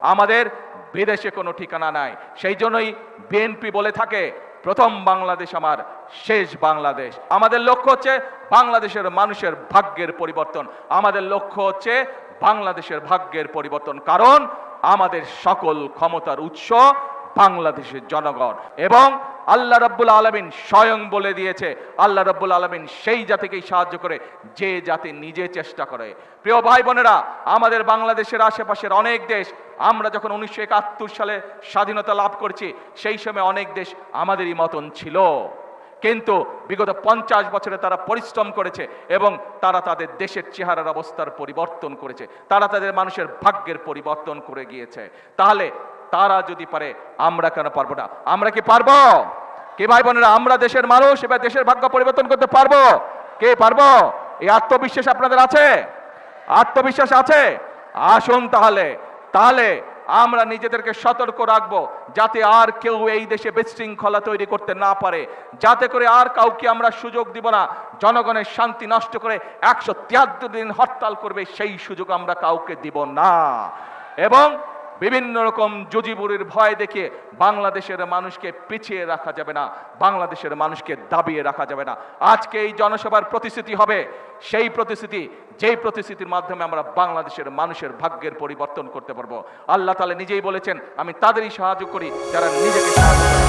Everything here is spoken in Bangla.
আমাদের বিদেশে কোনো ঠিকানা নাই। সেই জন্যই বিএনপি বলে থাকে প্রথম বাংলাদেশ আমার, শেষ বাংলাদেশ। আমাদের লক্ষ্য হচ্ছে বাংলাদেশের মানুষের ভাগ্যের পরিবর্তন। আমাদের লক্ষ্য হচ্ছে বাংলাদেশের ভাগ্যের পরিবর্তন, কারণ আমাদের সকল ক্ষমতার উৎস বাংলাদেশের জনগণ। এবং আল্লাহ রাব্বুল আলামিন স্বয়ং বলে দিয়েছে, আল্লাহ রাব্বুল আলামিন সেই জাতিকেই সাহায্য করে যে জাতি নিজে চেষ্টা করে। প্রিয় ভাই বোনেরা, আমাদের বাংলাদেশের আশেপাশের অনেক দেশ, আমরা যখন 1971 সালে স্বাধীনতা লাভ করছি, সেই সময় অনেক দেশ আমাদেরই মতন ছিল, কিন্তু বিগত 50 বছরে তারা পরিশ্রম করেছে এবং তারা তাদের দেশের চেহারার অবস্থার পরিবর্তন করেছে, তারা তাদের মানুষের ভাগ্যের পরিবর্তন করে গিয়েছে। তাহলে তারা যদি পারে, আমরা কেন পারবো না? আমরা কি পারবো? কে ভাই বোনেরা, আমরা দেশের মানুষ, এবার দেশের ভাগ্য পরিবর্তন করতে পারবো? কে পারবো? এই আত্মবিশ্বাস আপনাদের আছে? আত্মবিশ্বাস আছে? আসুন তাহলে আমরা নিজেদেরকে সতর্ক রাখবো, যাতে আর কেউ এই দেশে বিশৃঙ্খলা তৈরি করতে না পারে, যাতে করে আর কাউকে আমরা সুযোগ দিব না জনগণের শান্তি নষ্ট করে 173 দিন হরতাল করবে, সেই সুযোগ আমরা কাউকে দিব না। এবং বিভিন্ন রকম জুজিবুরির ভয় দেখে বাংলাদেশের মানুষকে পিছিয়ে রাখা যাবে না, বাংলাদেশের মানুষকে দাবিয়ে রাখা যাবে না। আজকে এই জনসভার প্রতিশ্রুতি হবে সেই প্রতিশ্রুতি, যেই প্রতিশ্রুতির মাধ্যমে আমরা বাংলাদেশের মানুষের ভাগ্যের পরিবর্তন করতে পারবো। আল্লাহ তাআলা নিজেই বলেছেন, আমি তাদেরই সাহায্য করি যারা নিজেকে সাহায্য করে।